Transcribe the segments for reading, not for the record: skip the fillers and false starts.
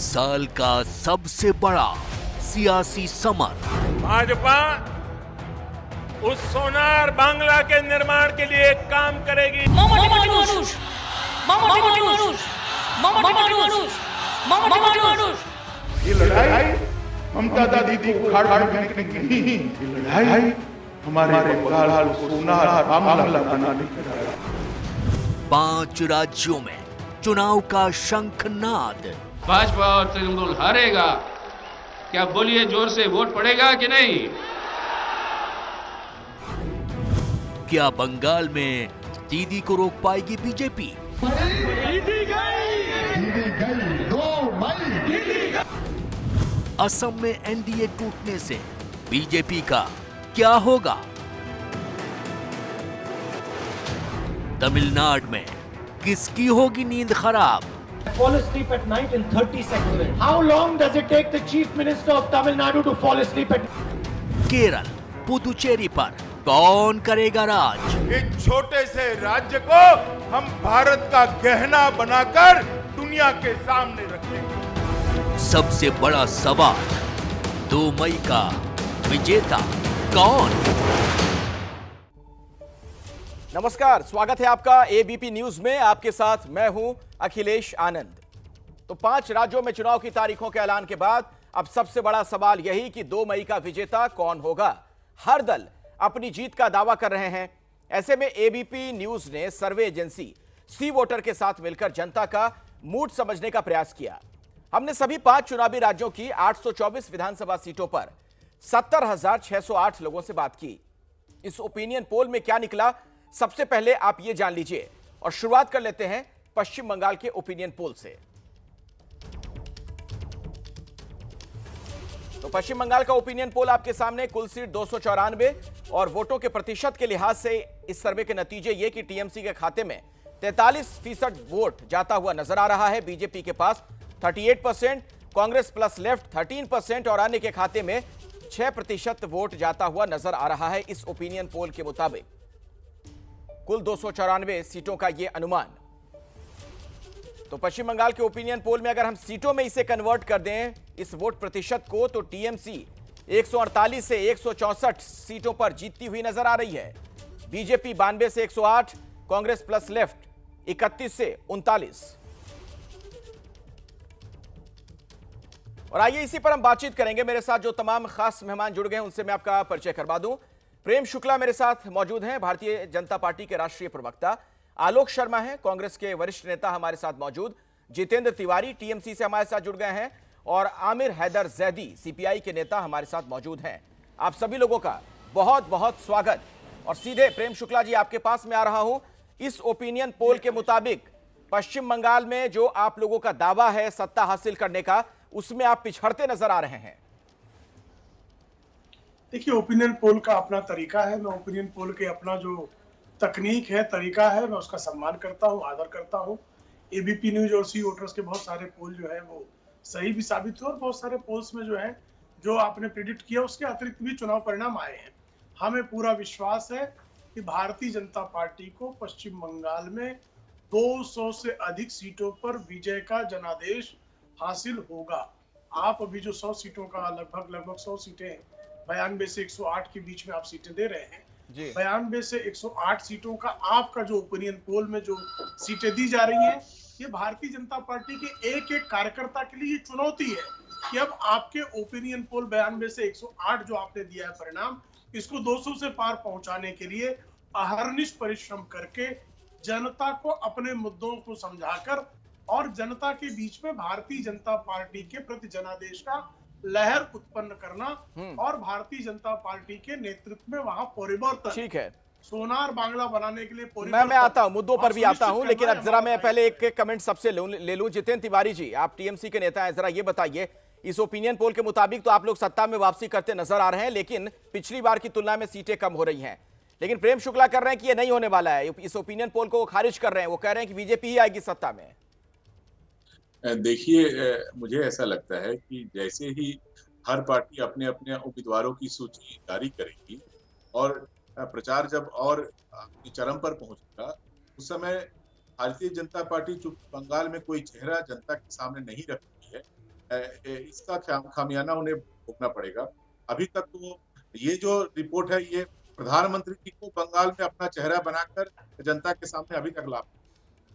साल का सबसे बड़ा सियासी समर। भाजपा उस सोनार बांग्ला के निर्माण के लिए काम करेगी। ये लड़ाई ममता दीदी को उखाड़ फेंकने की नहीं, ये लड़ाई हमारे बंगाल को सोनार बांग्ला बनाने की लड़ाई। 5 राज्यों में चुनाव का शंखनाद। भाजपा और तृणमूल हारेगा, क्या बोलिए जोर से, वोट पड़ेगा कि नहीं? क्या बंगाल में दीदी को रोक पाएगी बीजेपी? असम में एनडीए टूटने से बीजेपी का क्या होगा? तमिलनाडु में किसकी होगी नींद खराब? Fall asleep at night in 30 seconds. How long does it take the Chief Minister of Tamil Nadu to fall asleep at night? Kerala, Puducherry पर कौन करेगा राज? इस छोटे से राज्य को हम भारत का गहना बनाकर दुनिया के सामने रखेंगे। सबसे बड़ा सवाल, 2 मई का विजेता कौन? नमस्कार, स्वागत है आपका एबीपी न्यूज में। आपके साथ मैं हूं अखिलेश आनंद। तो 5 राज्यों में चुनाव की तारीखों के ऐलान के बाद अब सबसे बड़ा सवाल यही कि 2 मई का विजेता कौन होगा। हर दल अपनी जीत का दावा कर रहे हैं। ऐसे में एबीपी न्यूज ने सर्वे एजेंसी सी वोटर के साथ मिलकर जनता का मूड समझने का प्रयास किया। हमने सभी 5 चुनावी राज्यों की 824 विधानसभा सीटों पर 70,608 लोगों से बात की। इस ओपिनियन पोल में क्या निकला, सबसे पहले आप ये जान लीजिए। और शुरुआत कर लेते हैं पश्चिम बंगाल के ओपिनियन पोल से। तो पश्चिम बंगाल का ओपिनियन पोल आपके सामने। कुल सीट 294 और वोटों के प्रतिशत के लिहाज से इस सर्वे के नतीजे ये कि टीएमसी के खाते में 43% वोट जाता हुआ नजर आ रहा है। बीजेपी के पास 38%, कांग्रेस प्लस लेफ्ट 13% और अन्य के खाते में 6% वोट जाता हुआ नजर आ रहा है। इस ओपिनियन पोल के मुताबिक कुल 294 सीटों का यह अनुमान। तो पश्चिम बंगाल के ओपिनियन पोल में अगर हम सीटों में इसे कन्वर्ट कर दें इस वोट प्रतिशत को, तो टीएमसी 148 से 164 सीटों पर जीतती हुई नजर आ रही है। बीजेपी 92 से 108, कांग्रेस प्लस लेफ्ट 31 से 39। और आइए इसी पर हम बातचीत करेंगे। मेरे साथ जो तमाम खास मेहमान जुड़ गए हैं उनसे मैं आपका परिचय करवा दूं। प्रेम शुक्ला मेरे साथ मौजूद हैं, भारतीय जनता पार्टी के राष्ट्रीय प्रवक्ता। आलोक शर्मा हैं, कांग्रेस के वरिष्ठ नेता हमारे साथ मौजूद। जितेंद्र तिवारी टीएमसी से हमारे साथ जुड़ गए हैं और आमिर हैदर जैदी सीपीआई के नेता हमारे साथ मौजूद हैं। आप सभी लोगों का बहुत बहुत स्वागत। और सीधे प्रेम शुक्ला जी आपके पास में आ रहा हूं। इस ओपिनियन पोल के मुताबिक पश्चिम बंगाल में जो आप लोगों का दावा है सत्ता हासिल करने का, उसमें आप पिछड़ते नजर आ रहे हैं। देखिए, ओपिनियन पोल का अपना तरीका है। मैं ओपिनियन पोल के अपना जो तकनीक है, तरीका है, मैं उसका सम्मान करता हूं, आदर करता हूं। एबीपी न्यूज और सी वोटर्स के बहुत सारे पोल जो है वो सही भी साबित हुए और बहुत सारे पोल्स में जो है जो आपने प्रेडिक्ट किया उसके अतिरिक्त भी चुनाव परिणाम आए हैं। हमें पूरा विश्वास है कि भारतीय जनता पार्टी को पश्चिम बंगाल में 200 से अधिक सीटों पर विजय का जनादेश हासिल होगा। आप अभी जो 100 सीटों का लगभग 100 सीटें 92 से 108 के बीच में आप सीटें दे रहे हैं। 92 से 108 सीटों का आपका जो ओपिनियन पोल में जो सीटें दी जा रही हैं, ये भारतीय जनता पार्टी के एक एक कार्यकर्ता के लिए चुनौती है कि अब आपके ओपिनियन पोल 92 से 108 जो आपने दिया है परिणाम, इसको 200 से पार पहुंचाने के लिए अहर्निश परिश्रम करके जनता को अपने मुद्दों को समझाकर और जनता के बीच में भारतीय जनता पार्टी के प्रति जनादेश का लहर उत्पन्न करना और भारतीय जनता पार्टी के नेतृत्व में वहां परिवर्तन, ठीक है, सोनार बांग्ला बनाने के लिए मैं आता हूं, मुद्दों पर भी आता हूं, लेकिन अब जरा मैं पहले एक कमेंट सबसे ले लूं। जितेंद्र तिवारी जी, आप टीएमसी के नेता हैं, जरा ये बताइए, इस ओपिनियन पोल के मुताबिक तो आप लोग सत्ता में वापसी करते नजर आ रहे हैं, लेकिन पिछली बार की तुलना में सीटें कम हो रही हैं। लेकिन प्रेम शुक्ला कर रहे हैं कि ये नहीं होने वाला है। इस ओपिनियन पोल को वो खारिज कर रहे हैं, वो कह रहे हैं कि बीजेपी ही आएगी सत्ता में। देखिए, मुझे ऐसा लगता है कि जैसे ही हर पार्टी अपने अपने उम्मीदवारों की सूची जारी करेगी और प्रचार जब और चरम पर पहुंचेगा, उस समय भारतीय जनता पार्टी जो बंगाल में कोई चेहरा जनता के सामने नहीं रख रही है, इसका खामियाना उन्हें भुगतना पड़ेगा। अभी तक तो ये जो रिपोर्ट है ये प्रधानमंत्री जी को बंगाल में अपना चेहरा बनाकर जनता के सामने अभी तक ला,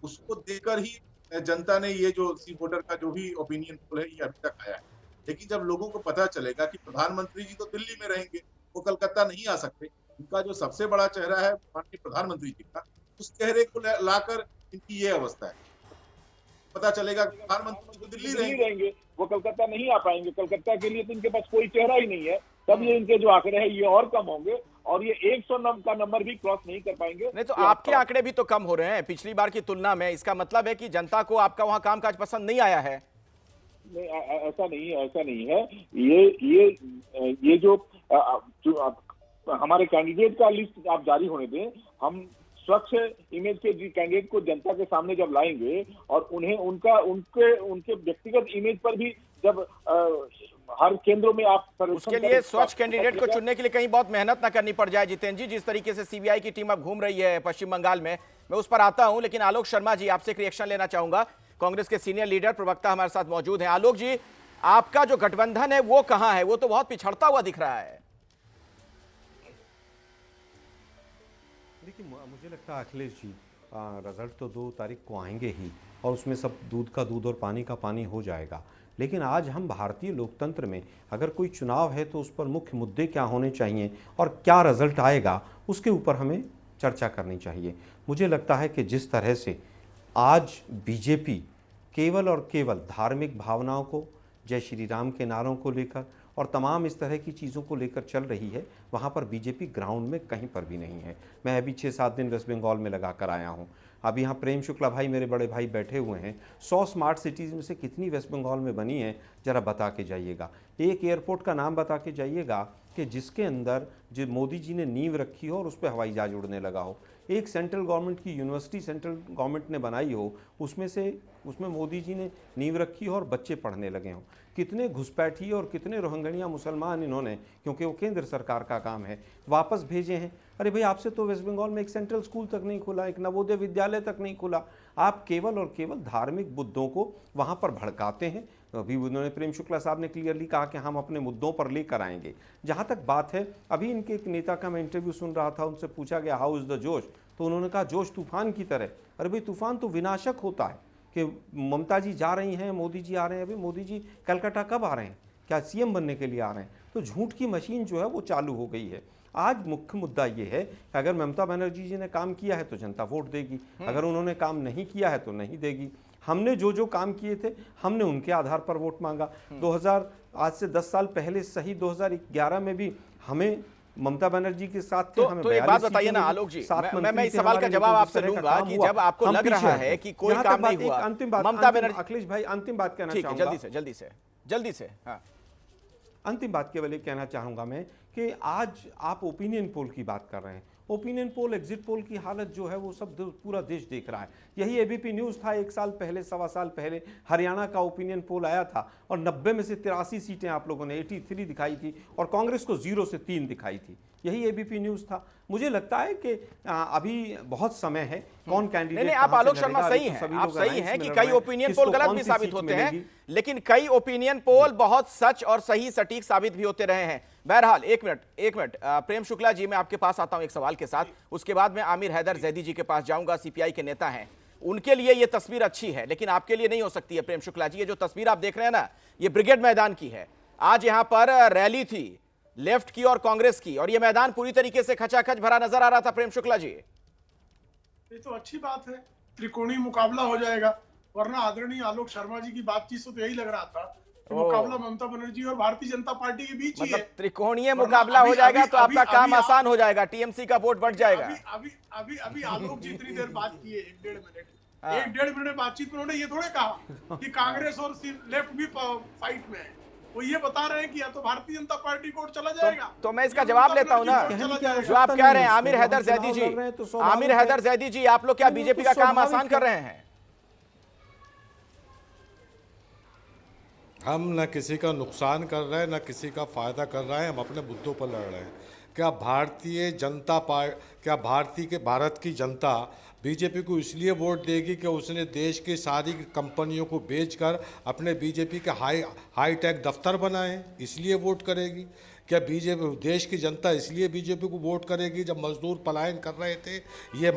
उसको देखकर ही जनता ने ये जो सी वोटर का जो भी ओपिनियन पोल है ये अभी तक आया है। लेकिन जब लोगों को पता चलेगा कि प्रधानमंत्री जी तो दिल्ली में रहेंगे, वो कलकत्ता नहीं आ सकते, उनका जो सबसे बड़ा चेहरा है माननीय प्रधानमंत्री जी का, उस चेहरे को लाकर इनकी ये अवस्था है। पता चलेगा कि प्रधानमंत्री तो दिल्ली रहेंगे, वो कलकत्ता नहीं आ पाएंगे। कलकत्ता के लिए तो इनके पास कोई चेहरा ही नहीं है, तब ये इनके जो आंकड़े हैं ये और कम होंगे और ये 100 का नंबर भी क्रॉस नहीं कर पाएंगे। नहीं तो आपके आंकड़े भी तो कम हो रहे हैं पिछली बार की तुलना में, इसका मतलब है कि जनता को आपका वहां कामकाज पसंद नहीं आया है। नहीं, ऐसा नहीं है। ये जो हमारे कैंडिडेट का लिस्ट आप जारी होने दें, हम स्वच्छ इमेज के कैंडिडेट को जनता के सामने जब लाएंगे और उन्हें उनके व्यक्तिगत इमेज पर भी जब हर केंद्रों में आप उसके लिए स्वच्छ कैंडिडेट को चुनने के लिए कहीं बहुत मेहनत ना करनी पड़ जाए। जितेंद्र जी, जिस तरीके से सीबीआई की टीम अब घूम रही है पश्चिम बंगाल में, मैं उस पर आता हूं, लेकिन आलोक शर्मा जी आपसे एक रिएक्शन लेना चाहूंगा। कांग्रेस के सीनियर लीडर प्रवक्ता हमारे साथ मौजूद हैं। आलोक जी, आपका जो गठबंधन है वो कहां है? वो तो बहुत पिछड़ता हुआ दिख रहा है। देखिए, मुझे लगता है अखिलेश जी रिजल्ट तो 2 तारीख को आएंगे ही और उसमें सब दूध का दूध और पानी का पानी हो जाएगा। लेकिन आज हम भारतीय लोकतंत्र में अगर कोई चुनाव है तो उस पर मुख्य मुद्दे क्या होने चाहिए और क्या रिजल्ट आएगा उसके ऊपर हमें चर्चा करनी चाहिए। मुझे लगता है कि जिस तरह से आज बीजेपी केवल और केवल धार्मिक भावनाओं को, जय श्री राम के नारों को लेकर और तमाम इस तरह की चीज़ों को लेकर चल रही है, वहाँ पर बीजेपी ग्राउंड में कहीं पर भी नहीं है। मैं अभी 6-7 दिन वेस्ट बंगाल में लगा कर आया हूँ। अभी यहाँ प्रेम शुक्ला भाई, मेरे बड़े भाई बैठे हुए हैं। 100 स्मार्ट सिटीज़ में से कितनी वेस्ट बंगाल में बनी है, ज़रा बता के जाइएगा। एक एयरपोर्ट का नाम बता के जाइएगा कि जिसके अंदर जो मोदी जी ने नींव रखी हो और उस पर हवाई जहाज उड़ने लगा हो। एक सेंट्रल गवर्नमेंट की यूनिवर्सिटी सेंट्रल गवर्नमेंट ने बनाई हो, उसमें मोदी जी ने नींव रखी हो और बच्चे पढ़ने लगे हों। कितने घुसपैठी और कितने रोहिंग्या मुसलमान इन्होंने, क्योंकि वो केंद्र सरकार का काम है, वापस भेजे हैं। अरे भाई, आपसे तो वेस्ट बंगाल में एक सेंट्रल स्कूल तक नहीं खुला, एक नवोदय विद्यालय तक नहीं खुला। आप केवल और केवल धार्मिक मुद्दों को वहाँ पर भड़काते हैं। अभी उन्होंने, प्रेम शुक्ला साहब ने क्लियरली कहा कि हम अपने मुद्दों पर लेकर आएंगे। जहाँ तक बात है, अभी इनके एक नेता का मैं इंटरव्यू सुन रहा था, उनसे पूछा गया हाउ इज़ द जोश, तो उन्होंने कहा जोश तूफान की तरह। अरे भाई, तूफान तो विनाशक होता है कि ममता जी जा रही हैं, मोदी जी आ रहे हैं। अभी मोदी जी कलकत्ता कब आ रहे हैं? क्या सीएम बनने के लिए आ रहे हैं? तो झूठ की मशीन जो है वो चालू हो गई है। आज मुख्य मुद्दा ये है कि अगर ममता बनर्जी जी ने काम किया है तो जनता वोट देगी, अगर उन्होंने काम नहीं किया है तो नहीं देगी। हमने जो काम किए थे हमने उनके आधार पर वोट मांगा। 2000 आज से 10 साल पहले सही 2011 में भी हमें ममता बनर्जी के साथ थे। तो एक बात बताइए ना आलोक जी, मैं इस सवाल का जवाब आपसे लूंगा कि जब आपको लग रहा है कि कोई काम नहीं हुआ, अंतिम बात, ममता बनर्जी, अखिलेश भाई अंतिम बात कहना चाहूंगा, जल्दी से हाँ, अंतिम बात केवल ये कहना चाहूंगा मैं कि आज आप ओपिनियन पोल की बात कर रहे हैं। ओपिनियन पोल, एग्जिट पोल की हालत जो है वो सब पूरा देश देख रहा है। यही एबीपी न्यूज़ था 1 साल पहले, 1.25 साल पहले हरियाणा का ओपिनियन पोल आया था और 90 में से 83 सीटें आप लोगों ने 83 दिखाई थी और कांग्रेस को 0 से 3 दिखाई थी। यही एबीपी न्यूज़ था। मुझे लगता है कि अभी बहुत समय है। कौन कैंडिडेट, नहीं, आप आलोक शर्मा सही हैं, आप सही हैं कि कई ओपिनियन पोल गलत भी साबित होते हैं, लेकिन कई ओपिनियन पोल बहुत सच और सही सटीक साबित भी होते रहे हैं। बहरहाल एक मिनट प्रेम शुक्ला जी, मैं आपके पास आता हूं एक सवाल के साथ, उसके बाद मैं आमिर हैदर जैदी जी के पास जाऊंगा। सीपीआई के नेता हैं, उनके लिए ये तस्वीर अच्छी है लेकिन आपके लिए नहीं हो सकती है। प्रेम शुक्ला जी, ये जो तस्वीर आप देख रहे हैं ना, ये ब्रिगेड मैदान की है। आज यहां पर रैली थी लेफ्ट की और कांग्रेस की, और ये मैदान पूरी तरीके से खचाखच भरा नजर आ रहा था। प्रेम शुक्ला जी, ये तो अच्छी बात है, त्रिकोणीय मुकाबला हो जाएगा, वरना आदरणीय आलोक शर्मा जी की बातचीत से तो यही लग रहा था कि मुकाबला ममता बनर्जी और भारतीय जनता पार्टी के बीच ही है। त्रिकोणीय मुकाबला हो जाएगा तो आपका काम आसान हो जाएगा, टीएमसी का वोट बढ़ जाएगा। अभी आलोक जी इतनी देर बात किए, 1.5 मिनट बातचीत में उन्होंने ये थोड़े कहा कि कांग्रेस और लेफ्ट भी फाइट में है। वो ये बता रहे हैं कि या तो भारतीय जनता पार्टी को चला जाएगा। तो मैं इसका जवाब लेता हूं ना, जो आप कह रहे हैं आमिर हैदर जैदी जी, आमिर हैदर जैदी जी, आप लोग क्या बीजेपी का काम आसान कर रहे हैं? हम न किसी का नुकसान कर रहे हैं, न किसी का फायदा कर रहे हैं, हम अपने मुद्दों पर लड़ रहे हैं। क्या भारत की जनता बीजेपी को इसलिए वोट देगी कि उसने देश की सारी कंपनियों को बेचकर अपने बीजेपी के हाईटेक दफ्तर बनाए, इसलिए वोट करेगी? क्या बीजेपी देश की जनता इसलिए बीजेपी को वोट करेगी जब मजदूर पलायन कर रहे थे, ये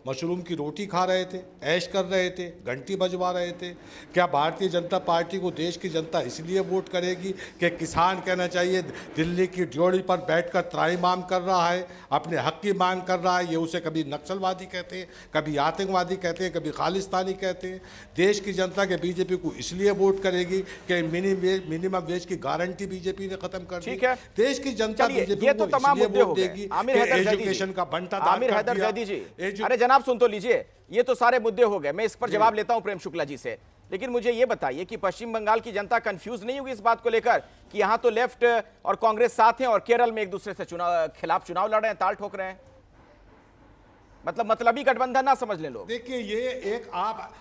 मशरूम की रोटी खा रहे थे, ऐश कर रहे थे, घंटी बजवा रहे थे? क्या भारतीय जनता पार्टी को देश की जनता इसलिए वोट करेगी कि किसान कहना चाहिए दिल्ली की ड्योढ़ी पर बैठकर त्राहिमाम कर रहा है, अपने हक की मांग कर रहा है? ये उसे कभी नक्सलवादी कहते हैं, कभी आतंकवादी कहते हैं, कभी खालिस्तानी कहते हैं। देश की जनता के बीजेपी को इसलिए वोट करेगी कि मिनिमम वेज की गारंटी बीजेपी ने खत्म कर दी। देश की जनता बीजेपी ये तो तमाम मुद्दे हो गए। आमिर हैदर एजुकेशन का बंटा आमिर हैदर जैदी जी, अरे जनाब सुन तो लीजिए, ये तो सारे मुद्दे हो गए, मैं इस पर जवाब लेता हूं प्रेम शुक्ला जी से। लेकिन मुझे ये बताइए कि पश्चिम बंगाल की जनता कंफ्यूज नहीं होगी इस बात को लेकर कि यहां तो लेफ्ट और कांग्रेस साथ हैं और केरल में एक दूसरे से खिलाफ चुनाव लड़ रहे हैं, ताल ठोक रहे हैं? मतलब मतलबी गठबंधन ना समझ ले लोग। देखिए, ये एक आप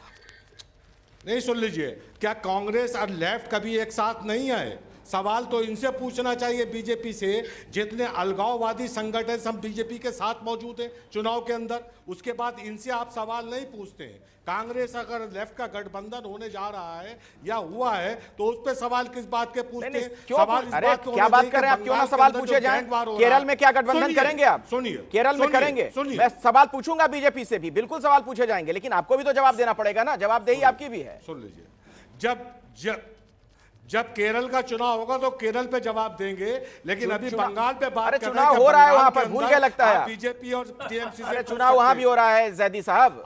नहीं सुन लीजिए, क्या कांग्रेस और लेफ्ट कभी एक साथ नहीं आए? सवाल तो इनसे पूछना चाहिए बीजेपी से, जितने अलगाववादी संगठन सब बीजेपी के साथ मौजूद हैं चुनाव के अंदर, उसके बाद इनसे आप सवाल नहीं पूछते हैं। कांग्रेस अगर लेफ्ट का गठबंधन होने जा रहा है या हुआ है तो उस पर सवाल किस बात के पूछते हैं? सवाल इस बात को क्या बात कर रहे हैं आप? क्यों ना सवाल पूछे जाएं? केरल में क्या गठबंधन करेंगे आप? सुनिए, केरल में करेंगे, मैं सवाल पूछूंगा बीजेपी से भी, बिल्कुल सवाल पूछे जाएंगे, लेकिन आपको भी तो जवाब देना पड़ेगा ना, जवाबदेही आपकी भी है। सुन लीजिए, जब केरल का चुनाव होगा तो केरल पे जवाब देंगे, लेकिन अभी बंगाल पे बात कर रहे हैं। चुनाव हो रहा है वहां पर, भूल गए लगता है बीजेपी और टीएमसी से। चुनाव वहां भी हो रहा है जैदी साहब।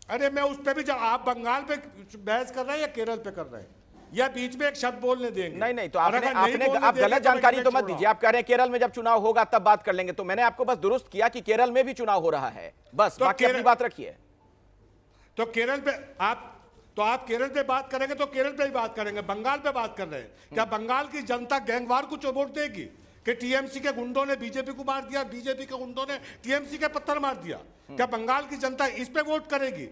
अरे मैं उस पे भी आप बंगाल पे बहस कर रहे हैं या केरल पे कर रहे हैं, या बीच में एक शब्द बोलने देंगे? नहीं तो आप गलत जानकारी तो मत दीजिए। आप कह रहे हैं केरल में जब चुनाव होगा तब बात कर लेंगे, तो मैंने आपको बस दुरुस्त किया कि केरल में भी चुनाव हो रहा है, बस बाकी अपनी बात रखिए। तो केरल पे आप केरल पे बात करेंगे तो केरल पे ही बात करेंगे, बंगाल पे बात कर रहे हैं। क्या बंगाल की जनता गैंगवार को वोट देगी कि टीएमसी के गुंडों ने बीजेपी को मार दिया, बीजेपी के गुंडों ने टीएमसी के पत्थर मार दिया? क्या बंगाल की जनता इस पे वोट करेगी?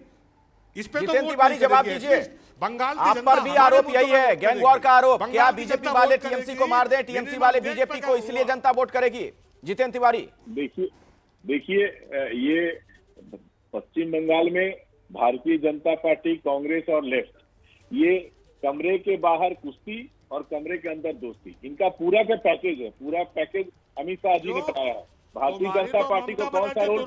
इस पे तो तिवारी जवाब दीजिए। बंगाल आप पर भी आरोप यही है, गैंगवार का आरोप। क्या बीजेपी वाले टीएमसी को मार दें, टीएमसी वाले बीजेपी को, इसलिए जनता वोट करेगी? जितेंद्र तिवारी, देखिए ये पश्चिम बंगाल में भारतीय जनता पार्टी, कांग्रेस और लेफ्ट, ये कमरे के बाहर कुश्ती और कमरे के अंदर दोस्ती, इनका पूरा का पैकेज है। पूरा पैकेज अमित शाह जी ने बताया है। भारतीय जनता पार्टी को कौन सा रोल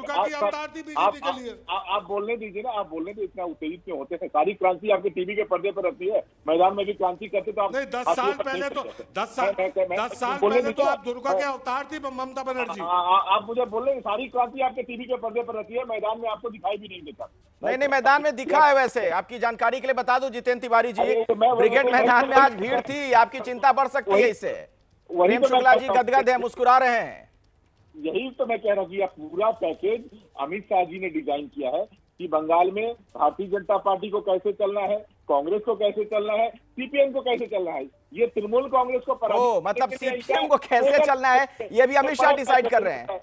आप बोलने दीजिए ना, आप बोलने दीजिए, इतना उत्तेजित क्यों होते हैं? सारी क्रांति आपके टीवी के पर्दे पर रहती है, मैदान में भी क्रांति करते तो आप 10 साल पहले तो आप दुर्गा के अवतार थी ममता बनर्जी। आप मुझे बोल रहे हैं सारी क्रांति आपके टीवी के पर्दे पर रहती है, मैदान में आपको दिखाई भी नहीं देता। नहीं मैदान में दिखा है। वैसे आपकी जानकारी के लिए बता दूं जितेंद्र तिवारी जी, ब्रिगेड मैदान में आज भीड़ थी, आपकी चिंता बढ़ सकती है इससे। प्रेम शुक्ला जी गदगद है, मुस्कुरा रहे हैं। यही तो मैं कह रहा हूँ कि यह पूरा पैकेज अमित शाह जी ने डिजाइन किया है कि बंगाल में भारतीय जनता पार्टी को कैसे चलना है, कांग्रेस को कैसे चलना है, सीपीएम को कैसे चलना है। ये तृणमूल कांग्रेस को मतलब सीपीएम को कैसे चलना है ये भी अमित शाह डिसाइड कर रहे हैं।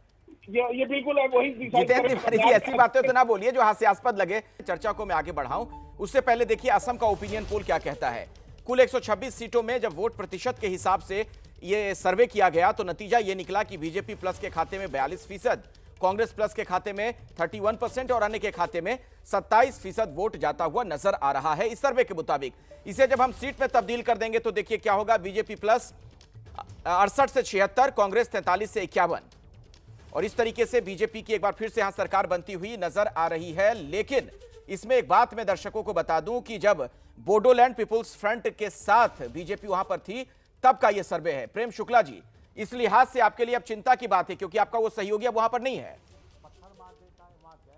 ये बिल्कुल है, वही जितेंद्र तिवारी जी ऐसी बातें तो ना बोलिए जो हास्यास्पद लगे। चर्चा को मैं आगे बढ़ाऊं उससे पहले देखिए असम का ओपिनियन पोल क्या कहता है। कुल 126 सीटों में जब वोट प्रतिशत के हिसाब से ये सर्वे किया गया तो नतीजा ये निकला कि बीजेपी प्लस के खाते में 42%, कांग्रेस प्लस के खाते में 31% और अन्य के खाते में 27% वोट जाता हुआ नजर आ रहा है इस सर्वे के मुताबिक। इसे जब हम सीट में तब्दील कर देंगे तो देखिए क्या होगा। बीजेपी प्लस 68 से 76, कांग्रेस 43 से 51 और इस तरीके से बीजेपी की एक बार फिर से यहां सरकार बनती हुई नजर आ रही है। लेकिन इसमें एक बात मैं दर्शकों को बता दूं कि जब बोडोलैंड पीपुल्स फ्रंट के साथ बीजेपी वहां पर थी तब का यह सर्वे है। प्रेम शुक्ला जी, इस लिहाज से आपके लिए अब चिंता की बात है क्योंकि आपका वो सहयोगी अब वहां पर नहीं है।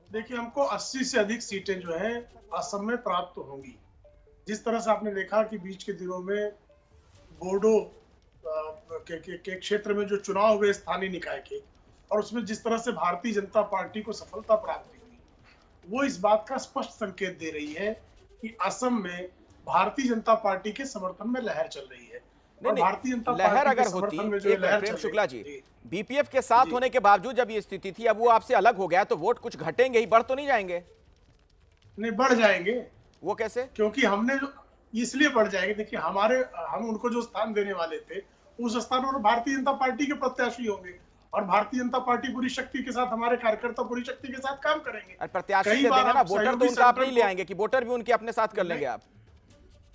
देखिए, हमको 80 से अधिक सीटें जो है असम में प्राप्त होंगी। जिस तरह से आपने देखा कि बीच के दिनों में बोडो के क्षेत्र में जो चुनाव हुए स्थानीय निकाय के, और उसमें जिस तरह से भारतीय जनता पार्टी को सफलता प्राप्त हुई, वो इस बात का स्पष्ट संकेत दे रही है कि असम में भारतीय जनता पार्टी के समर्थन में लहर चल रही है। भारतीय जनता लहर अगर होती, प्रेम शुक्ला जी, बीपीएफ के साथ होने के बावजूद जब ये स्थिति थी, अब वो आपसे अलग हो गया तो वोट कुछ घटेंगे ही, बढ़ तो नहीं जाएंगे? नहीं, बढ़ जाएंगे। वो कैसे? क्योंकि हमने जो इसलिए बढ़ जाएंगे, देखिए हम उनको जो स्थान देने वाले थे उस स्थान पर भारतीय जनता पार्टी के प्रत्याशी होंगे और भारतीय जनता पार्टी पूरी शक्ति के साथ, हमारे कार्यकर्ता पूरी शक्ति के साथ काम करेंगे। प्रत्याशी दे देंगे ना, वोटर तो उनका आप नहीं ले आएंगे कि वोटर भी उनके अपने साथ कर लेंगे आप?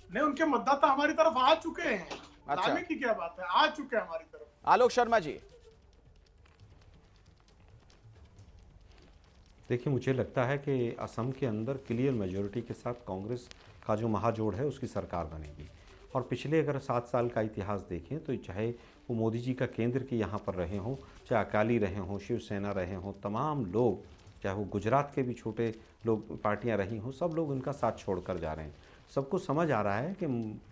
नहीं, उनके मतदाता हमारी तरफ आ चुके हैं। अच्छा, लाने की क्या बात है, आ चुके हैं हमारी तरफ। आलोक शर्मा जी, देखिए, मुझे लगता है कि असम के अंदर क्लियर मेजोरिटी के साथ कांग्रेस का जो महाजोड़ है उसकी सरकार बनेगी। और पिछले अगर 7 साल का इतिहास देखें तो चाहे वो मोदी जी का केंद्र के यहाँ पर रहे हों, चाहे अकाली रहे हों, शिवसेना रहे हों, तमाम लोग, चाहे वो गुजरात के भी छोटे लोग पार्टियाँ रही हों, सब लोग उनका साथ छोड़कर जा रहे हैं। सबको समझ आ रहा है कि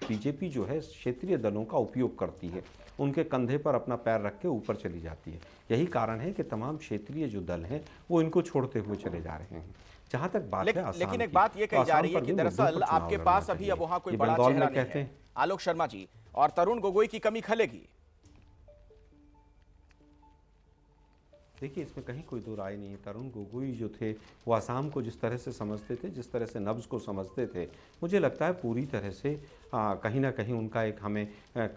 बीजेपी जो है क्षेत्रीय दलों का उपयोग करती है, उनके कंधे पर अपना पैर रख के ऊपर चली जाती है। यही कारण है कि तमाम क्षेत्रीय जो दल हैं वो इनको छोड़ते हुए चले जा रहे हैं। जहाँ तक बात है आसाम लेकिन एक की, बात ये कही जा रही है आसाम कि पर भी दरअसल मुद्दों पर आपके चुनाव पास लड़ना अभी चाहिए। अब वहां कोई ये बड़ा बंगाल चेहरा में नहीं कहते है, हैं। आलोक शर्मा जी, और तरुण गोगोई की कमी खलेगी। देखिए, इसमें कहीं कोई दो राय नहीं है। तरुण गोगोई जो थे वो आसाम को जिस तरह से समझते थे, जिस तरह से नब्ज़ को समझते थे, मुझे लगता है पूरी तरह से कहीं ना कहीं उनका एक हमें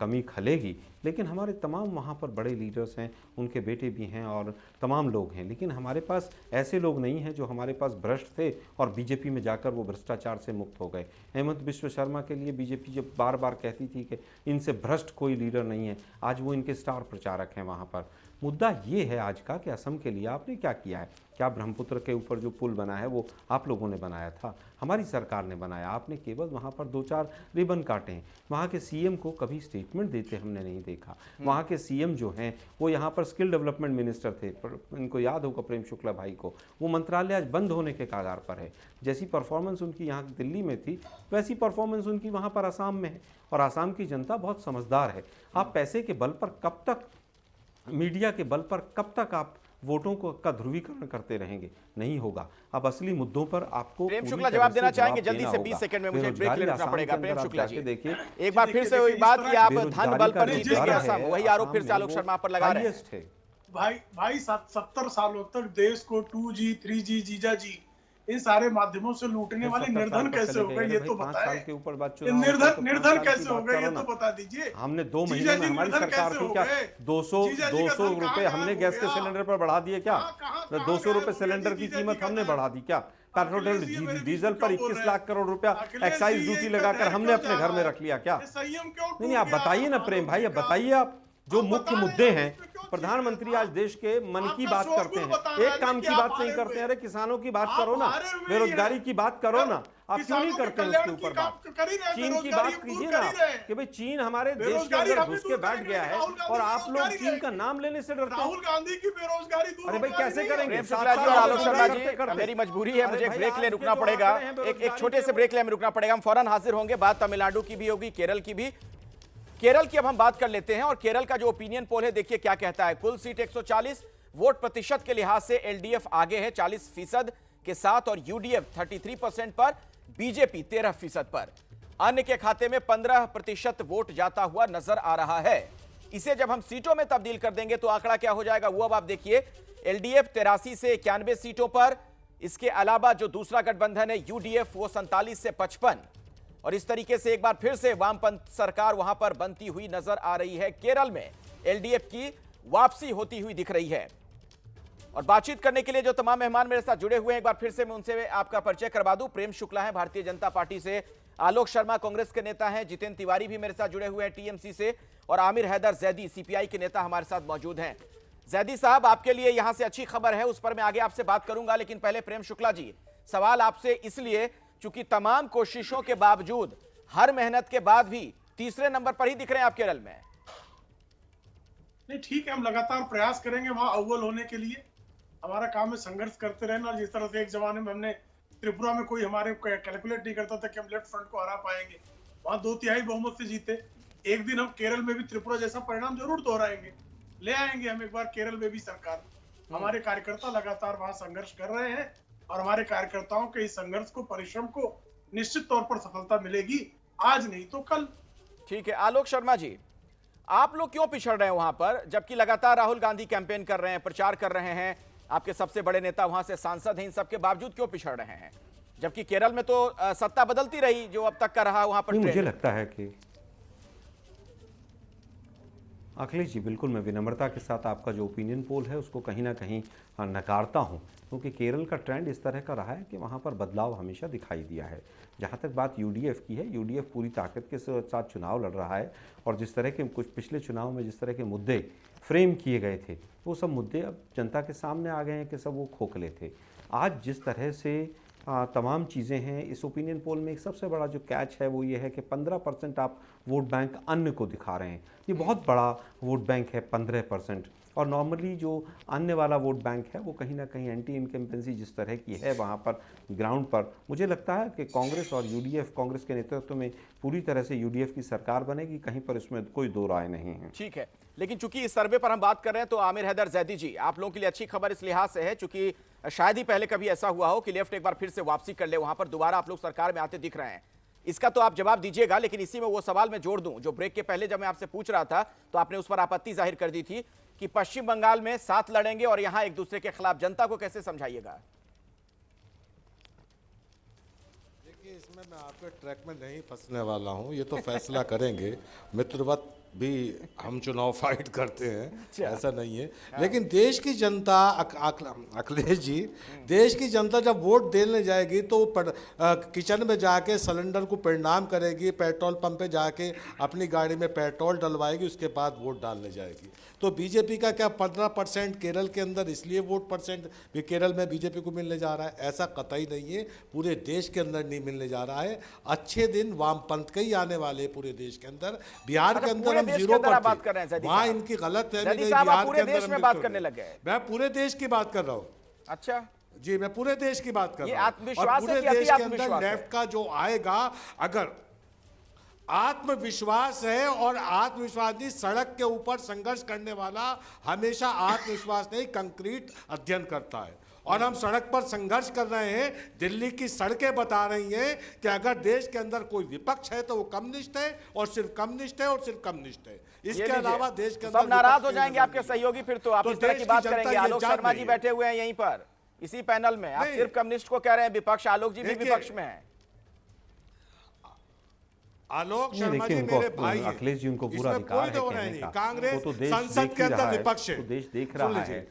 कमी खलेगी। लेकिन हमारे तमाम वहाँ पर बड़े लीडर्स हैं, उनके बेटे भी हैं और तमाम लोग हैं, लेकिन हमारे पास ऐसे लोग नहीं हैं जो हमारे पास भ्रष्ट थे और बीजेपी में जाकर वो भ्रष्टाचार से मुक्त हो गए। हेमंत बिश्व शर्मा के लिए बीजेपी जब बार बार कहती थी कि इनसे भ्रष्ट कोई लीडर नहीं है, आज वो इनके स्टार प्रचारक हैं वहाँ पर। मुद्दा ये है आज का कि असम के लिए आपने क्या किया है? क्या ब्रह्मपुत्र के ऊपर जो पुल बना है वो आप लोगों ने बनाया था? हमारी सरकार ने बनाया। आपने केवल वहाँ पर 2-4 रिबन काटे हैं। वहाँ के सीएम को कभी स्टेटमेंट देते हमने नहीं देखा। वहाँ के सीएम जो हैं वो यहाँ पर स्किल डेवलपमेंट मिनिस्टर थे, इनको याद होगा प्रेम शुक्ला भाई को, वो मंत्रालय आज बंद होने के कगार पर है। जैसी परफॉर्मेंस उनकी यहाँ दिल्ली में थी वैसी परफॉर्मेंस उनकी वहाँ पर आसाम में है। और आसाम की जनता बहुत समझदार है। आप पैसे के बल पर कब तक, मीडिया के बल पर कब तक आप वोटों को का ध्रुवीकरण करते रहेंगे? नहीं होगा। अब असली मुद्दों पर आपको प्रेम शुक्ला जवाब देना चाहेंगे जल्दी से, 20 सेकंड में, मुझे ब्रेक लेना पड़ेगा। प्रेम शुक्ला जी, देखिए, एक बार फिर से वही बात कि आप धन बल पर जीतेंगे असम, वही आरोप फिर से आलोक शर्मा पर लगा रहे हैं। भाई 70 सालों तक देश को 2G 3G जीजा जी इन सारे माध्यमों से लूटने वाले निर्धन कैसे हो गए, ये तो बताएं। निर्धन कैसे हो गए, ये तो बता दीजिए। हमने 2 महीने में, हमारी सरकार थी क्या, 200 रुपए हमने गैस के सिलेंडर पर बढ़ा दिए क्या? 200 रुपए सिलेंटर की कीमत हमने बढ़ा दी क्या? पेट्रोल डीजल पर 21 लाख करोड़ रुपया एक्साइज ड्यूटी लगाकर हमने अपने घर में रख लिया क्या? नहीं, आप बताइए ना प्रेम भाई, अब बताइए आप जो मुख्य मुद्दे हैं। प्रधानमंत्री आज देश के मन की बात करते हैं, एक काम की बात नहीं करते हैं। अरे किसानों की बात करो ना, बेरोजगारी की बात करो ना, आप क्यों नहीं करते हैं उसके ऊपर बात? चीन की बात कीजिए ना कि भाई चीन हमारे देश के अंदर घुस के बैठ गया है और आप लोग चीन का नाम लेने से डरते हैं। राहुल गांधी की बेरोजगारी दूर, अरे भाई कैसे करेंगे? आलोक शर्मा जी, मेरी मजबूरी है, मुझे ब्रेक ले रुकना पड़ेगा, एक छोटे से ब्रेक ले में रुकना पड़ेगा। हम फौरन हाजिर होंगे, बात तमिलनाडु की भी होगी, केरल की भी। केरल की अब हम बात कर लेते हैं और केरल का जो ओपिनियन पोल है, देखिए क्या कहता है। कुल सीट 140, वोट प्रतिशत के लिहाज से एलडीएफ आगे है 40% के साथ और यूडीएफ 33% पर, बीजेपी 13% पर। अन्य के खाते में 15% वोट जाता हुआ नजर आ रहा है। इसे जब हम सीटों में तब्दील कर देंगे तो आंकड़ा क्या हो जाएगा वो अब आप देखिए। एलडीएफ 83 से 91 सीटों पर, इसके अलावा जो दूसरा गठबंधन है यूडीएफ वो 47 से 55, और इस तरीके से एक बार फिर से वामपंथ सरकार वहां पर बनती हुई नजर आ रही है। केरल में एलडीएफ की वापसी होती हुई दिख रही है। और बातचीत करने के लिए जो तमाम मेहमान मेरे साथ जुड़े हुए हैं, एक बार फिर से मैं उनसे आपका परिचय करवा दूं। प्रेम शुक्ला है भारतीय जनता पार्टी से, आलोक शर्मा कांग्रेस के नेता हैं, जितेंद्र तिवारी भी मेरे साथ जुड़े हुए हैं टीएमसी से, और आमिर हैदर जैदी सीपीआई के नेता हमारे साथ मौजूद हैं। जैदी साहब, आपके लिए यहां से अच्छी खबर है, उस पर मैं आगे आपसे बात करूंगा, लेकिन पहले प्रेम शुक्ला जी, सवाल आपसे इसलिए चूंकि तमाम कोशिशों के बावजूद, हर मेहनत के बाद भी तीसरे नंबर पर ही दिख रहे हैं आप केरल में। नहीं, ठीक है, हम लगातार प्रयास करेंगे वहां अव्वल होने के लिए। हमारा काम है संघर्ष करते रहना। जिस तरह से एक जमाने में हमने त्रिपुरा में कोई हमारे कैलकुलेट नहीं करता था कि हम लेफ्ट फ्रंट को हरा पाएंगे, वहां 2/3 बहुमत से जीते। एक दिन हम केरल में भी त्रिपुरा जैसा परिणाम जरूर दोहराएंगे, ले आएंगे हम एक बार केरल में भी सरकार। हमारे कार्यकर्ता लगातार वहां संघर्ष कर रहे हैं और हमारे कार्यकर्ताओं के इस संघर्ष को, परिश्रम को निश्चित तौर पर सफलता मिलेगी, आज नहीं तो कल। ठीक है, आलोक शर्मा जी, आप लोग क्यों पिछड़ रहे हैं वहां पर, जबकि लगातार राहुल गांधी कैंपेन कर रहे हैं, प्रचार कर रहे हैं, आपके सबसे बड़े नेता वहां से सांसद हैं, इन सबके बावजूद क्यों पिछड़ रहे हैं? जबकि केरल में तो सत्ता बदलती रही, जो अब तक का रहा वहां पर। मुझे लगता है कि अखिलेश जी, बिल्कुल मैं विनम्रता के साथ आपका जो ओपिनियन पोल है उसको कहीं ना कहीं नकारता हूं, क्योंकि केरल का ट्रेंड इस तरह का रहा है कि वहां पर बदलाव हमेशा दिखाई दिया है। जहां तक बात यूडीएफ की है, यूडीएफ पूरी ताकत के साथ चुनाव लड़ रहा है और जिस तरह के कुछ पिछले चुनाव में जिस तरह के मुद्दे फ्रेम किए गए थे वो सब मुद्दे अब जनता के सामने आ गए हैं कि सब वो खोखले थे। आज जिस तरह से तमाम चीज़ें हैं, इस ओपिनियन पोल में एक सबसे बड़ा जो कैच है वो ये है कि 15% आप वोट बैंक अन्य को दिखा रहे हैं। ये बहुत बड़ा वोट बैंक है 15%, और नॉर्मली जो अन्य वाला वोट बैंक है वो कहीं ना कहीं एंटी इनकम्पेंसी जिस तरह की है वहाँ पर ग्राउंड पर, मुझे लगता है कि कांग्रेस और यूडीएफ, कांग्रेस के नेतृत्व में पूरी तरह से यूडीएफ की सरकार बनेगी, कहीं पर इसमें कोई दो राय नहीं है। ठीक है, लेकिन चूंकि इस सर्वे पर हम बात कर रहे हैं तो आमिर हैदर जैदी जी, आप लोगों के लिए अच्छी खबर इस लिहाज से है चूंकि शायद ही पहले कभी ऐसा हुआ हो कि लेफ्ट एक बार फिर से वापसी कर ले, वहां पर दोबारा आप लोग सरकार में आते दिख रहे हैं। इसका तो आप जवाब दीजिएगा, लेकिन इसी में वो सवाल मैं जोड़ दूं जो ब्रेक के पहले जब मैं आपसे पूछ रहा था तो आपने उस पर आपत्ति जाहिर कर दी थी कि पश्चिम बंगाल में साथ लड़ेंगे और यहां एक दूसरे के खिलाफ, जनता को कैसे समझाइएगा? देखिए, इसमें मैं आपके ट्रैक में नहीं फंसने वाला हूं, ये तो फैसला करेंगे। मित्रवत भी हम चुनाव फाइट करते हैं, ऐसा नहीं है। लेकिन देश की जनता, अखिलेश जी, देश की जनता जब वोट देने जाएगी तो किचन में जाके सिलेंडर को प्रणाम करेगी, पेट्रोल पंप पे जाके अपनी गाड़ी में पेट्रोल डलवाएगी, उसके बाद वोट डालने जाएगी। तो बीजेपी का क्या 15% केरल के अंदर इसलिए वोट परसेंट भी केरल में बीजेपी को मिलने जा रहा है? ऐसा कतई नहीं है, पूरे देश के अंदर नहीं मिलने जा रहा है। अच्छे दिन वामपंथ के ही आने वाले पूरे देश के अंदर। बिहार के अंदर हम 0 पर थे, वहाँ इनकी गलत है, बिहार के अंदर में बात करने लगे। मैं पूरे देश की बात कर रहा हूँ। अच्छा जी, मैं पूरे देश की बात कर रहा हूँ। और पूरे देश के अंदर लेफ्ट का जो आएगा, अगर आत्मविश्वास है, और आत्मविश्वास नहीं, सड़क के ऊपर संघर्ष करने वाला हमेशा आत्मविश्वास नहीं कंक्रीट अध्ययन करता है। और हम सड़क पर संघर्ष कर रहे हैं। दिल्ली की सड़कें बता रही हैं कि अगर देश के अंदर कोई विपक्ष है तो वो कम्युनिस्ट है, और सिर्फ कम्युनिस्ट है, और सिर्फ कम्युनिस्ट है। इसके अलावा देश के अंदर सब नाराज हो जाएंगे आपके सहयोगी, फिर तो आप इस तरह की बात करेंगे। आलोक शर्मा जी बैठे हुए हैं यहीं पर इसी पैनल में, आप सिर्फ कम्युनिस्ट को कह रहे हैं विपक्ष, आलोक जी भी विपक्ष में है। आलोक शर्मा जी मेरे भाई हैं, अखिलेश जी उनको पूरा अधिकार है कहने का। कांग्रेस तो देश संसद के अंदर विपक्ष है, तो देश देख रहा है।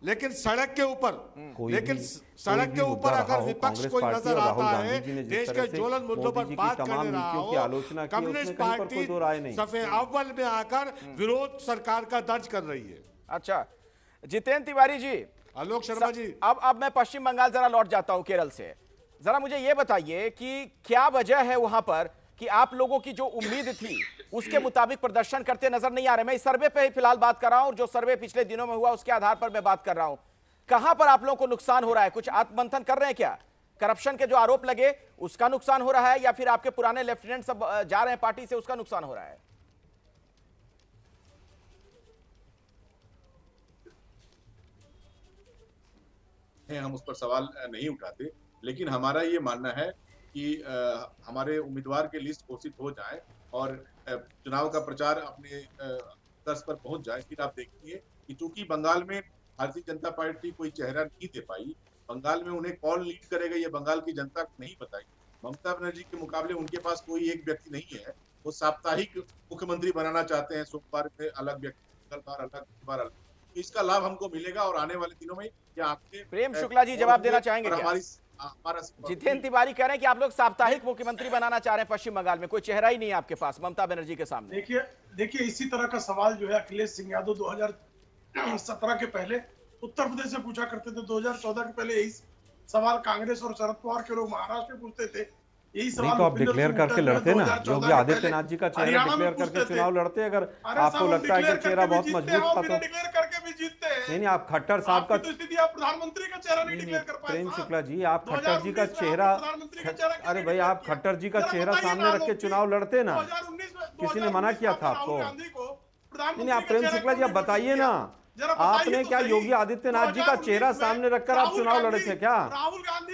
लेकिन सड़क के ऊपर, सड़क के ऊपर अगर विपक्ष कोई नजर आता है, देश के ज्वलन मुद्दों पर बात करने रहा हो, कम्युनिस्ट पार्टी सफेद अव्वल में आकर विरोध सरकार का दर्ज कर रही है। अच्छा, जितेंद्र तिवारी जी, आलोक शर्मा जी, अब मैं पश्चिम बंगाल जरा लौट जाता हूं केरल से। जरा मुझे यह बताइए कि क्या वजह है वहां पर कि आप लोगों की जो उम्मीद थी उसके मुताबिक प्रदर्शन करते नजर नहीं आ रहे। मैं इस सर्वे पे ही फिलहाल बात कर रहा हूं, और जो सर्वे पिछले दिनों में हुआ उसके आधार पर मैं बात कर रहा हूं। कहां पर आप लोगों को नुकसान हो रहा है? कुछ आत्ममंथन कर रहे हैं क्या? करप्शन के जो आरोप लगे उसका नुकसान हो रहा है, या फिर आपके पुराने लेफ्टिनेंट सब जा रहे हैं पार्टी से, उसका नुकसान हो रहा है? हम उस पर सवाल नहीं उठाते, लेकिन हमारा ये मानना है कि हमारे उम्मीदवार के लिस्ट घोषित हो जाए और चुनाव का प्रचार अपने तर्ज पर पहुंच जाए। फिर आप देखिए कि चूंकि बंगाल में भारतीय जनता पार्टी कोई चेहरा नहीं दे पाई, बंगाल में उन्हें कौन लीड करेगा ये बंगाल की जनता को नहीं बताई। ममता बनर्जी के मुकाबले उनके पास कोई एक व्यक्ति नहीं है। वो साप्ताहिक मुख्यमंत्री बनाना चाहते हैं, सोमवार में अलग व्यक्ति, मंगलवार अलग, बुधवार अलग। तो इसका लाभ हमको मिलेगा, और आने वाले दिनों में क्या आपके प्रेम शुक्ला जी जवाब देना चाहेंगे क्या? जितेंद्र तिवारी कह रहे हैं कि आप लोग साप्ताहिक मुख्यमंत्री बनाना चाह रहे हैं पश्चिम बंगाल में, कोई चेहरा ही नहीं है आपके पास ममता बनर्जी के सामने। देखिए इसी तरह का सवाल जो है अखिलेश सिंह यादव 2017 के पहले उत्तर प्रदेश से पूछा करते थे। 2014 के पहले यही सवाल कांग्रेस और शरद पवार के लोग महाराष्ट्र में पूछते थे। यही सवाल तो आप डिक्लेयर करके लड़ते ना, योगी आदित्यनाथ जी का चेहरा डिक्लेयर करके चुनाव लड़ते। अगर आपको लगता है कि चेहरा बहुत मजबूत था तो डिक्लेयर करके भी जीतते हैं। नहीं, आप खट्टर साहब का प्रधानमंत्री का चेहरा नहीं डिक्लेयर कर पाए। प्रेम शुक्ला जी, आप खट्टर जी का चेहरा, अरे भाई आप खट्टर जी का चेहरा सामने रख के चुनाव लड़ते ना, किसी ने मना किया था आपको? नहीं, आप प्रेम शुक्ला जी आप बताइए ना, आपने क्या योगी आदित्यनाथ जी का चेहरा सामने रखकर आप चुनाव लड़े थे क्या?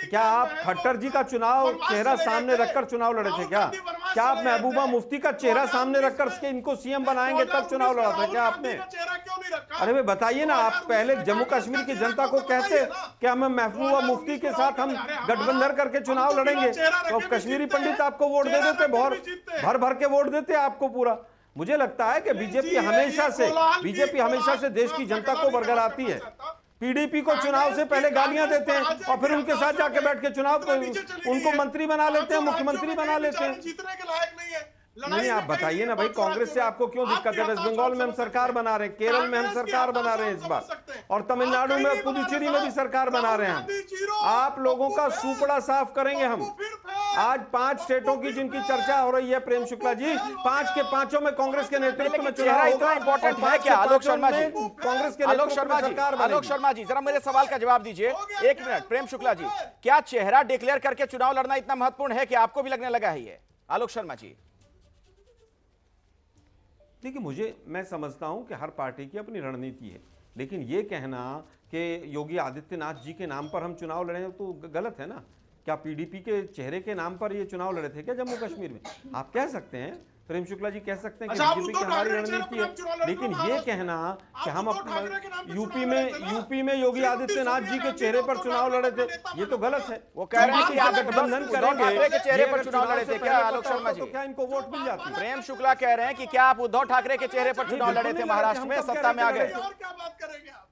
क्या आप खट्टर जी का चुनाव चेहरा सामने रखकर चुनाव लड़े थे क्या? क्या आप महबूबा मुफ्ती का चेहरा सामने रखकर के इनको सीएम बनाएंगे तब चुनाव लड़ा था क्या आपने? अरे भाई बताइए ना, आप पहले जम्मू कश्मीर की जनता को कहते कि हम महबूबा मुफ्ती के साथ हम गठबंधन करके चुनाव लड़ेंगे, तो कश्मीरी पंडित आपको वोट दे देते, भर भर के वोट देते आपको पूरा। मुझे लगता है कि बीजेपी हमेशा से देश की जनता को बरगलाती है। पीडीपी को चुनाव से पहले गालियां देते हैं और फिर उनके साथ जाके बैठ के चुनाव उनको मंत्री बना लेते हैं, मुख्यमंत्री बना लेते हैं। जीतने के लायक नहीं है। नहीं, आप बताइए ना भाई, कांग्रेस से आपको क्यों दिक्कत है? वेस्ट बंगाल में हम सरकार बना रहे हैं, केरल में हम सरकार बना रहे हैं इस बार, और तमिलनाडु में, पुदुचेरी में भी सरकार बना रहे हैं हम। आप लोगों का सुपड़ा साफ करेंगे हम। आज 5 स्टेटों की जिनकी चर्चा हो रही है प्रेम शुक्ला जी, 5 के 5 में कांग्रेस के नेतृत्व में चेहरा इतना इंपॉर्टेंट है क्या? आलोक शर्मा जी, कांग्रेस के आलोक शर्मा जी जरा मेरे सवाल का जवाब दीजिए। 1 मिनट प्रेम शुक्ला जी, क्या चेहरा डिक्लेयर करके चुनाव लड़ना इतना महत्वपूर्ण है कि आपको भी लगने लगा है ये? आलोक शर्मा जी देखिए, मैं समझता हूं कि हर पार्टी की अपनी रणनीति है, लेकिन ये कहना कि योगी आदित्यनाथ जी के नाम पर हम चुनाव लड़े तो गलत है ना। क्या पीडीपी के चेहरे के नाम पर ये चुनाव लड़े थे क्या जम्मू कश्मीर में? आप कह सकते हैं, प्रेम शुक्ला जी कह सकते हैं कि बीजेपी की हमारी रणनीति है, लेकिन ये कहना कि हम यूपी में योगी आदित्यनाथ जी के चेहरे पर चुनाव लड़े थे, ये तो गलत है। वो कह रहे हैं कि आप गठबंधन करेंगे के चेहरे पर चुनाव लड़े थे क्या? आलोक शर्मा जी, तो क्या इनको वोट मिल जाती? प्रेम शुक्ला कह रहे हैं कि क्या आप उद्धव ठाकरे के चेहरे पर चुनाव लड़े थे महाराष्ट्र में, सत्ता में आ गए?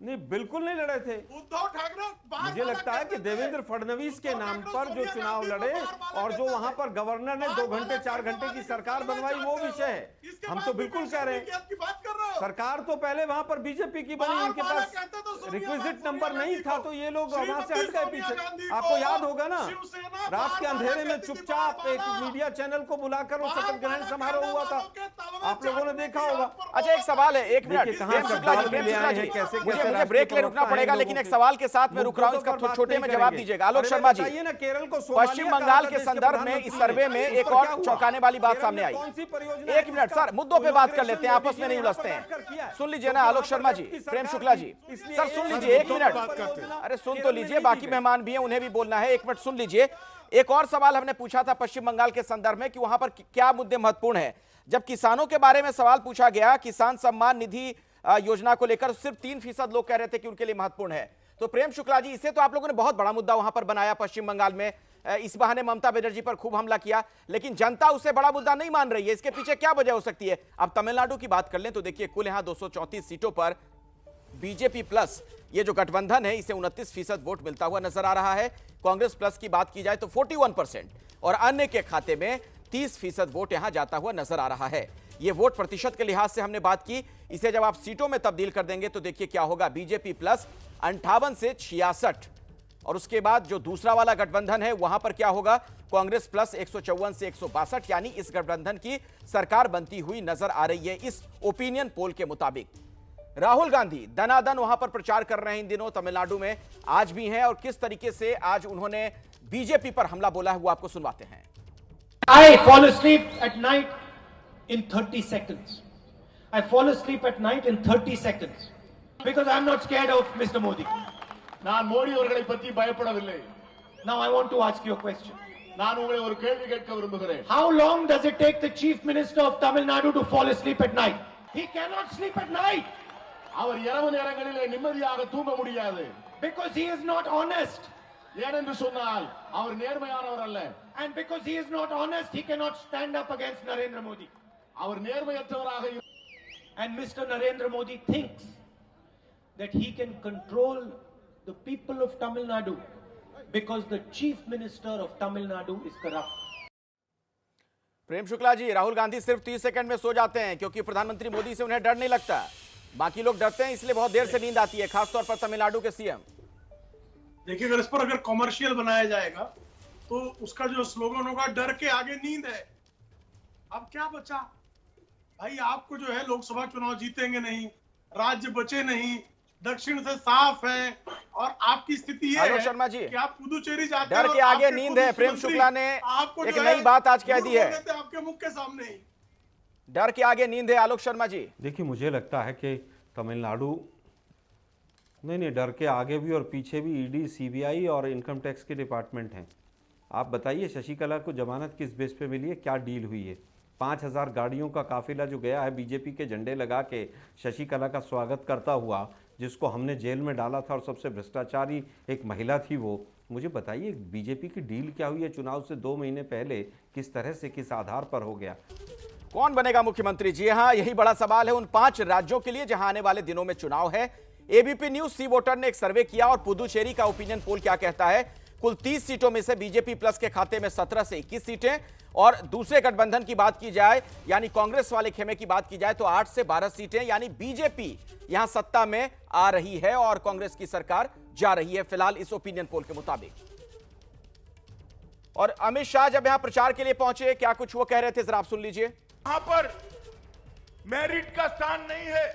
नहीं, बिल्कुल नहीं लड़े थे। उद्धव ठाकरे मुझे लगता है कि देवेंद्र फडणवीस के नाम पर जो चुनाव लड़े और जो वहां पर गवर्नर ने 2 घंटे 4 घंटे की सरकार बनवाई, वो विषय है। हम तो बिल्कुल कह रहे हैं सरकार तो पहले वहां पर बीजेपी की बनी, उनके पास रिक्विजिट नंबर नहीं था, तो ये लोग वहां से हट गए पीछे। आपको याद होगा ना, रात के अंधेरे में चुपचाप एक मीडिया चैनल को बुलाकर वो शपथ ग्रहण समारोह हुआ था, आप लोगों ने देखा होगा। अच्छा, एक सवाल है, 1 मिनट मुझे ब्रेक ले रुकना पड़ेगा, लेकिन एक सवाल के साथ मैं रुक रहा हूं, इसका छोटे में जवाब दीजिएगा। आलोक शर्मा जी, केरल को पश्चिम बंगाल के संदर्भ में इस सर्वे में एक और चौंकाने वाली बात सामने आई। 1 मिनट सर, मुद्दों पे बात कर लेते हैं, आपस में नहीं उलझते हैं। सुन लीजिए ना आलोक शर्मा जी, प्रेम शुक्ला जी, सर सुन लीजिए 1 मिनट, अरे सुन तो लीजिए, बाकी मेहमान भी हैं, उन्हें भी बोलना है। 1 मिनट सुन लीजिए। एक और सवाल हमने पूछा था पश्चिम बंगाल के संदर्भ में कि वहां पर क्या मुद्दे महत्वपूर्ण है। जब किसानों के बारे में सवाल पूछा गया, किसान सम्मान निधि योजना को लेकर सिर्फ 3% लोग कह रहे थे कि उनके लिए महत्वपूर्ण है। तो प्रेम शुक्ला जी, इसे तो आप लोगों ने बहुत बड़ा मुद्दा वहां पर बनाया पश्चिम बंगाल में, इस बहाने ममता बनर्जी पर खूब हमला किया, लेकिन जनता उसे बड़ा मुद्दा नहीं मान रही है। इसके पीछे क्या वजह हो सकती है? अब तमिलनाडु की बात कर लें तो देखिए, कुल यहां 234 सीटों पर बीजेपी प्लस ये जो गठबंधन है, इसे 29% वोट मिलता हुआ नजर आ रहा है। कांग्रेस प्लस की बात की जाए तो 41% और अन्य के खाते में 30% वोट यहां जाता हुआ नजर आ रहा है। ये वोट प्रतिशत के लिहाज से हमने बात की, इसे जब आप सीटों में तब्दील कर देंगे तो देखिए क्या होगा। बीजेपी प्लस 58 से 66, और उसके बाद जो दूसरा वाला गठबंधन है वहां पर क्या होगा, कांग्रेस प्लस 154 से 162, यानी इस गठबंधन की सरकार बनती हुई नजर आ रही है इस ओपिनियन पोल के मुताबिक। राहुल गांधी दनादन वहां पर प्रचार कर रहे हैं इन दिनों, तमिलनाडु में आज भी हैं, और किस तरीके से आज उन्होंने बीजेपी पर हमला बोला है वो आपको सुनवाते हैं। I fall asleep at night in 30 seconds. I fall asleep at night in 30 seconds because I'm not scared of Mr. Modi. நான் மோடி அவர்களை பற்றி பயப்படவில்லை. Now I want to ask you a question. நான் உங்களை ஒரு கேள்வி கேட்க விரும்புகிறேன். How long does it take the chief minister of Tamil Nadu to fall asleep at night? He cannot sleep at night. அவர் இரவு நேரங்களிலே நிம்மதியாக தூங்க முடியாது. Because he is not honest. ஏனென்று சொன்னால் அவர் நேர்மையானவர் அல்ல. And because he is not honest, he cannot stand up against Narendra Modi. Our நேர்மையற்றவராக And Mr. Narendra Modi thinks that he can control the people of Tamil Nadu because the chief minister of Tamil Nadu is corrupt. Prem Shukla ji, Rahul Gandhi सिर्फ 30 second में सो जाते हैं क्योंकि प्रधानमंत्री मोदी से उन्हें डर नहीं लगता, बाकी लोग डरते हैं, इसलिए बहुत देर से नींद आती है, खासतौर पर तमिलनाडु के सीएम। देखिए, अगर इस पर अगर कमर्शियल बनाया जाएगा तो उसका जो स्लोगन होगा, डर के आगे नींद है। अब क्या बचा भाई? आपको जो है लोकसभा चुनाव जीतेंगे नहीं, राज्य बचे नहीं, दक्षिण से साफ है, और आपकी स्थिति ये है शर्मा जी कि आप पुदुचेरी जाते डर के आगे नींद है। प्रेम शुक्ला ने एक नई बात आज कह दी है, आपके मुख के सामने ही डर के आगे नींद है। आलोक शर्मा जी, देखिए, मुझे लगता है कि तमिलनाडु नहीं, डर के आगे भी और पीछे भी ईडी, सीबीआई और इनकम टैक्स के डिपार्टमेंट हैं। आप बताइए, शशिकला को जमानत किस बेस पे मिली है, क्या डील हुई है? 5000 गाड़ियों का काफिला जो गया है बीजेपी के झंडे लगा के शशिकला का स्वागत करता हुआ, जिसको हमने जेल में डाला था और सबसे भ्रष्टाचारी एक महिला थी वो। मुझे बताइए, बीजेपी की डील क्या हुई है चुनाव से 2 महीने पहले, किस तरह से, किस आधार पर हो गया? कौन बनेगा मुख्यमंत्री? जी हां, यही बड़ा सवाल है उन 5 राज्यों के लिए जहां आने वाले दिनों में चुनाव है। एबीपी न्यूज सी वोटर ने एक सर्वे किया और पुदुचेरी का ओपिनियन पोल क्या कहता है। कुल 30 सीटों में से बीजेपी प्लस के खाते में 17 से 21 सीटें, और दूसरे गठबंधन की बात की जाए यानी कांग्रेस वाले खेमे की बात की जाए तो 8 से 12 सीटें, यानी बीजेपी यहां सत्ता में आ रही है और कांग्रेस की सरकार जा रही है फिलहाल इस ओपिनियन पोल के मुताबिक। और अमित शाह जब यहां प्रचार के लिए पहुंचे, क्या कुछ वो कह रहे थे, जरा आप सुन लीजिए। यहां पर मेरिट का स्थान नहीं है।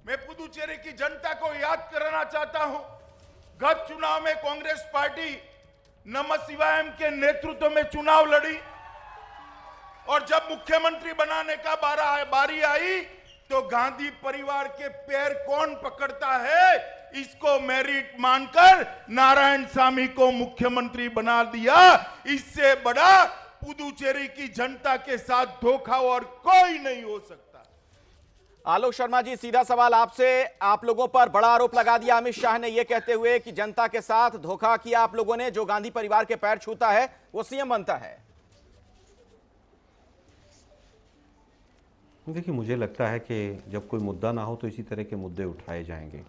मैं पुदुचेरी की जनता को याद कराना चाहता हूं, गत चुनाव में कांग्रेस पार्टी नमः शिवायम के नेतृत्व में चुनाव लड़ी और जब मुख्यमंत्री बनाने का बारी आई तो गांधी परिवार के पैर कौन पकड़ता है, इसको मेरिट मानकर नारायणसामी को मुख्यमंत्री बना दिया। इससे बड़ा पुदुचेरी की जनता के साथ धोखा और कोई नहीं हो सकता। आलोक शर्मा जी, सीधा सवाल आपसे, आप लोगों पर बड़ा आरोप लगा दिया अमित शाह ने, यह कहते हुए कि जनता के साथ धोखा किया आप लोगों ने, जो गांधी परिवार के पैर छूता है वो सीएम बनता है। देखिए, मुझे लगता है कि जब कोई मुद्दा ना हो तो इसी तरह के मुद्दे उठाए जाएंगे।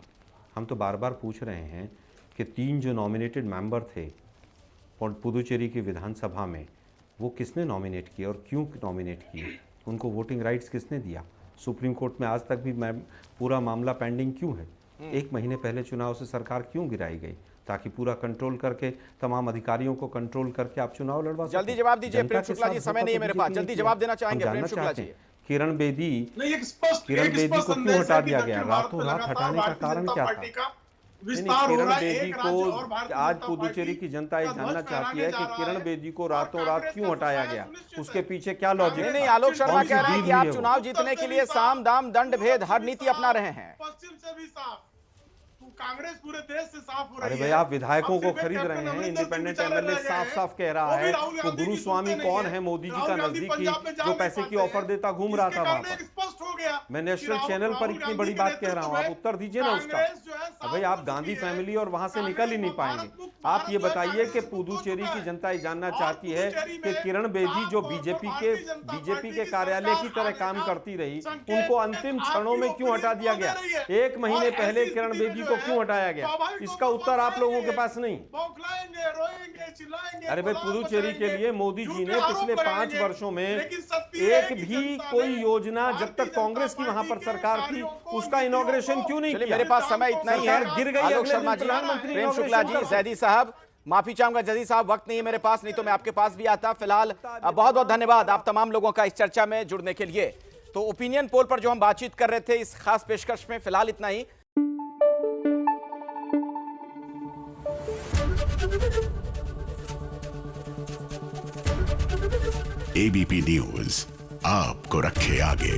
हम तो बार बार पूछ रहे हैं कि 3 जो नॉमिनेटेड मेंबर थे और पुदुचेरी की विधानसभा में, वो किसने नॉमिनेट किए और क्यों नॉमिनेट किए, उनको वोटिंग राइट्स किसने दिया। सुप्रीम कोर्ट में आज तक भी पूरा मामला पेंडिंग क्यों है। 1 महीने पहले चुनाव से सरकार क्यों गिराई गई, ताकि पूरा कंट्रोल करके तमाम अधिकारियों को कंट्रोल करके आप चुनाव लड़वा सकें। जल्दी जवाब दीजिए प्रेम शुक्ला जी, समय नहीं है मेरे पास, जल्दी जवाब देना चाहेंगे प्रेम शुक्ला जी। किरण बेदी को क्यों हटा दिया गया, रातों रात हटाने का कारण क्या था? किरण बेदी को आज पुदुचेरी की जनता ये जानना चाहती है कि किरण बेदी को रातों रात क्यों हटाया गया, उसके पीछे क्या लॉजिक है? नहीं, आलोक शर्मा कह रहे हैं कि आप चुनाव जीतने के लिए साम दाम दंड भेद हर नीति अपना रहे हैं। पश्चिम से भी साफ, कांग्रेस पूरे देश से साफ हो रही है। अरे भाई, आप विधायकों को खरीद रहे हैं। इंडिपेंडेंट एमएलए साफ साफ कह रहा है तो गुरु स्वामी कौन है मोदी जी का नजदीकी, जो पैसे की ऑफर देता घूम रहा था वहां पर। मैं नेशनल चैनल पर इतनी बड़ी बात कह रहा हूं, आप उत्तर दीजिए ना उसका। भाई, आप गांधी फैमिली और वहां से निकल ही नहीं पाएंगे। आप ये बताइए कि पुदुचेरी की जनता ये जानना चाहती है कि किरण बेदी जो बीजेपी के कार्यालय की तरह काम करती रही, उनको अंतिम क्षणों में क्यों हटा दिया गया? 1 महीने पहले किरण बेदी को क्यों हटाया गया? इसका उत्तर आप लोगों के पास नहीं। अरे भाई, पुदुचेरी के लिए मोदी जी ने पिछले 5 वर्षों में एक भी कोई योजना, जब तक कांग्रेस की वहां पर सरकार थी, उसका इनॉग्रेशन क्यों नहीं किया? मेरे पास समय इतना ही है। गिर गई। आलोक शर्मा जी, प्रेम शुक्ला जी, जैदी साहब, माफी चाहूंगा जैदी साहब, वक्त नहीं है मेरे पास, नहीं तो मैं आपके पास भी आता। फिलहाल बहुत बहुत धन्यवाद आप तमाम लोगों का इस चर्चा में जुड़ने के लिए। तो ओपिनियन पोल पर जो हम बातचीत कर रहे थे इस खास पेशकश में फिलहाल इतना ही। एबीपी न्यूज आपको रखे आगे।